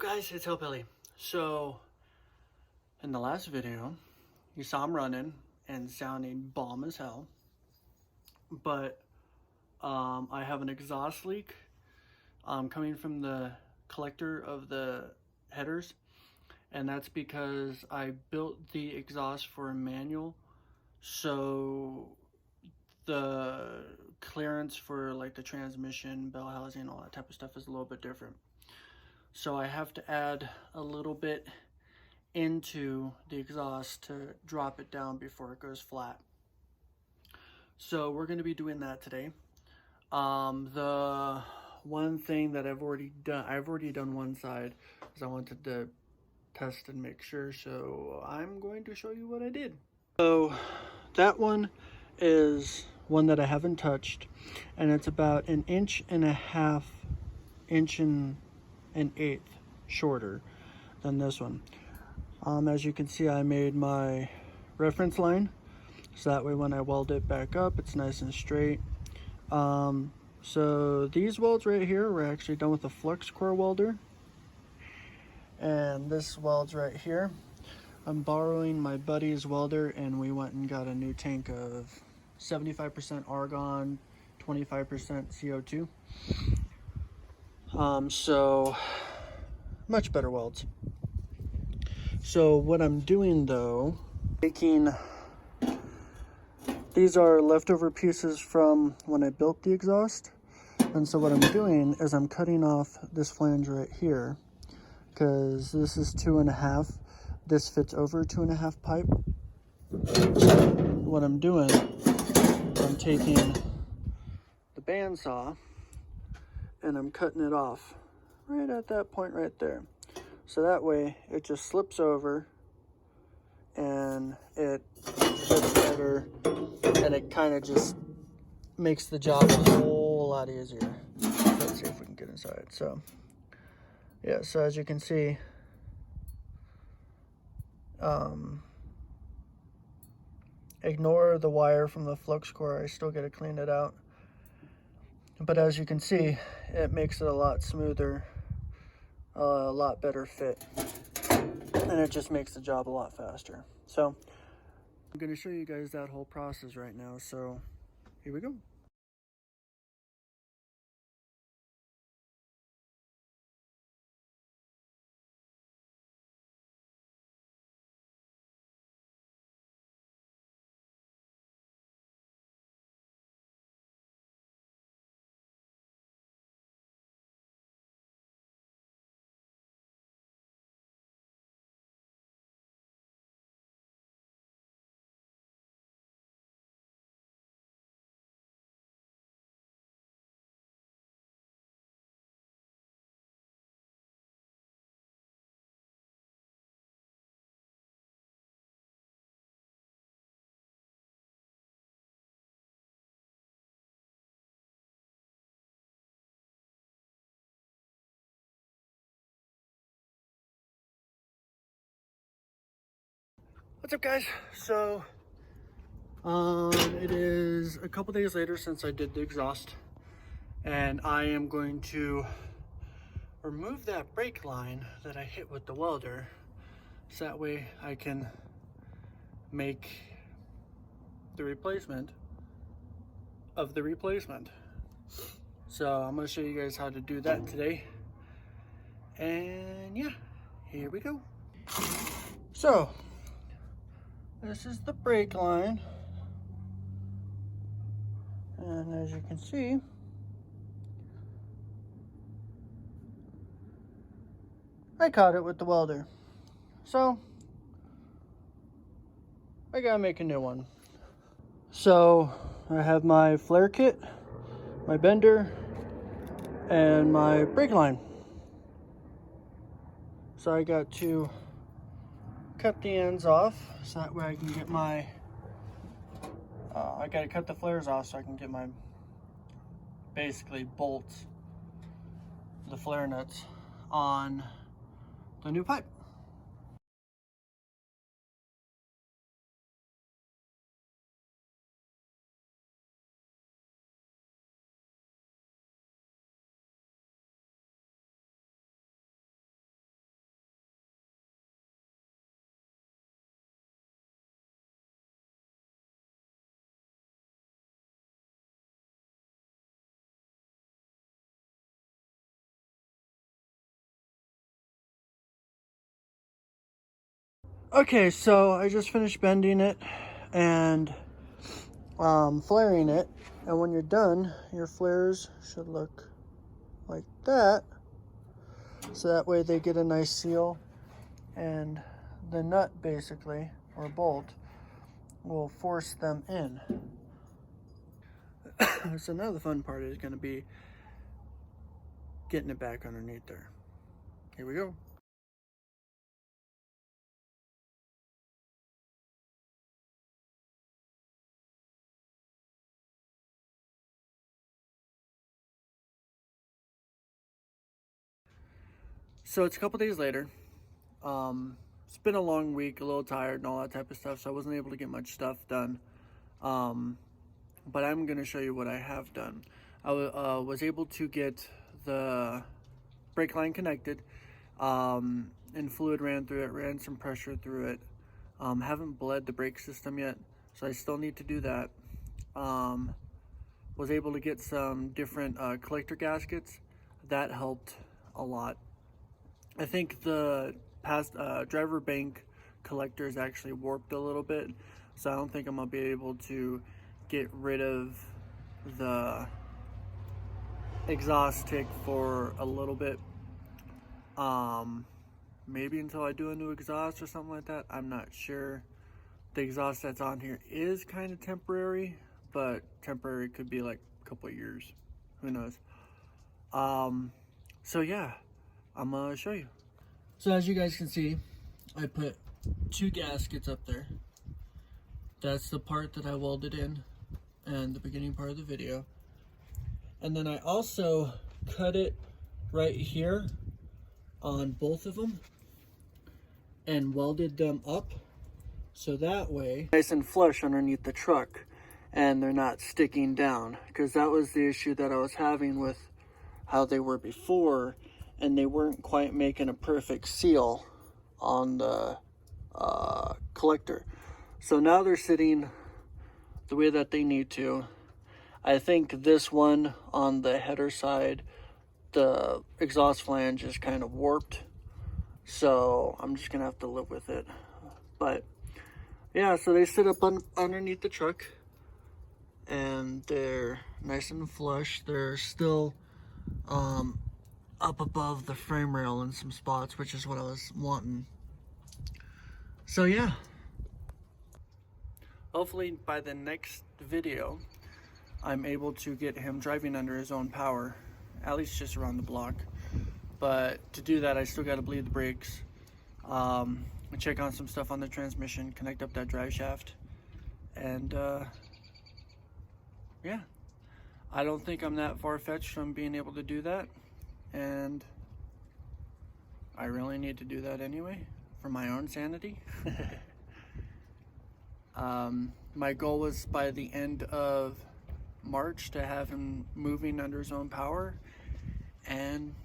Guys, it's Hillbilly. So, in the last video, you saw him running and sounding bomb as hell. But I have an exhaust leak coming from the collector of the headers. And that's because I built the exhaust for a manual. So, the clearance for like the transmission, bell housing, all that type of stuff is a little bit different. So I have to add a little bit into the exhaust to drop it down before it goes flat. So we're going to be doing that today. The one thing that I've already done one side because I wanted to test and make sure. So I'm going to show you what I did. So that one is one that I haven't touched, and it's about 1.5 inches, inch and an eighth shorter than this one. As you can see, I made my reference line, so that way when I weld it back up, it's nice and straight. So these welds right here were actually done with a flux core welder, and this welds right here, I'm borrowing my buddy's welder, and we went and got a new tank of 75% argon, 25% CO2. So much better welds. So what I'm doing though, these are leftover pieces from when I built the exhaust. And so what I'm doing is I'm cutting off this flange right here, because this is 2.5. This fits over 2.5 pipe. So what I'm doing, I'm taking the bandsaw and I'm cutting it off right at that point right there. So that way it just slips over and it fits better, and it kind of just makes the job a whole lot easier. Let's see if we can get inside. So yeah, so as you can see, ignore the wire from the flux core. I still got to clean it out. But as you can see, it makes it a lot smoother, a lot better fit, and it just makes the job a lot faster. So I'm going to show you guys that whole process right now. So here we go. What's up, guys? So it is a couple days later since I did the exhaust, and I am going to remove that brake line that I hit with the welder, so that way I can make the replacement of the replacement. So I'm going to show you guys how to do that today, and yeah, here we go. So this is the brake line, and as you can see, I caught it with the welder. So I gotta make a new one. So I have my flare kit, my bender, and my brake line. So I got to cut the ends off so that way I can get my I gotta cut the flares off so I can get my basically bolts, the flare nuts, on the new pipe. Okay, so I just finished bending it and flaring it. And when you're done, your flares should look like that. So that way they get a nice seal, and the nut basically, or bolt, will force them in. So now the fun part is going to be getting it back underneath there. Here we go. So it's a couple days later. It's been a long week, a little tired and all that type of stuff, so I wasn't able to get much stuff done. But I'm going to show you what I have done. I was able to get the brake line connected, and fluid ran through it, ran some pressure through it. Haven't bled the brake system yet, so I still need to do that. Was able to get some different collector gaskets. That helped a lot. I think the past driver bank collector is actually warped a little bit, so I don't think I'm gonna be able to get rid of the exhaust tick for a little bit. Maybe until I do a new exhaust or something like that. I'm not sure. The exhaust that's on here is kind of temporary, but temporary could be like a couple of years. Who knows? So yeah, I'm gonna show you. So as you guys can see, I put 2 gaskets up there. That's the part that I welded in and the beginning part of the video. And then I also cut it right here on both of them and welded them up, so that way nice and flush underneath the truck and they're not sticking down, because that was the issue that I was having with how they were before, and they weren't quite making a perfect seal on the collector. So now they're sitting the way that they need to. I think this one on the header side, the exhaust flange is kind of warped, so I'm just gonna have to live with it. But yeah, so they sit up underneath the truck and they're nice and flush. They're still up above the frame rail in some spots, which is what I was wanting. So yeah, hopefully by the next video I'm able to get him driving under his own power, at least just around the block. But to do that, I still got to bleed the brakes, check on some stuff on the transmission, connect up that drive shaft, and yeah, I don't think I'm that far-fetched from being able to do that, and I really need to do that anyway for my own sanity. My goal was by the end of March to have him moving under his own power, and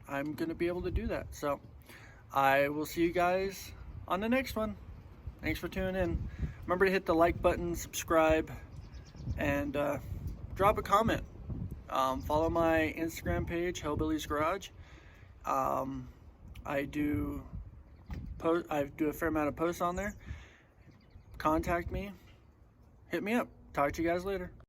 I'm gonna be able to do that. So I will see you guys on the next one. Thanks for tuning in. Remember to hit the like button, subscribe, and drop a comment. Follow my Instagram page, Hellbilly's Garage. I do a fair amount of posts on there. Contact me, hit me up. Talk to you guys later.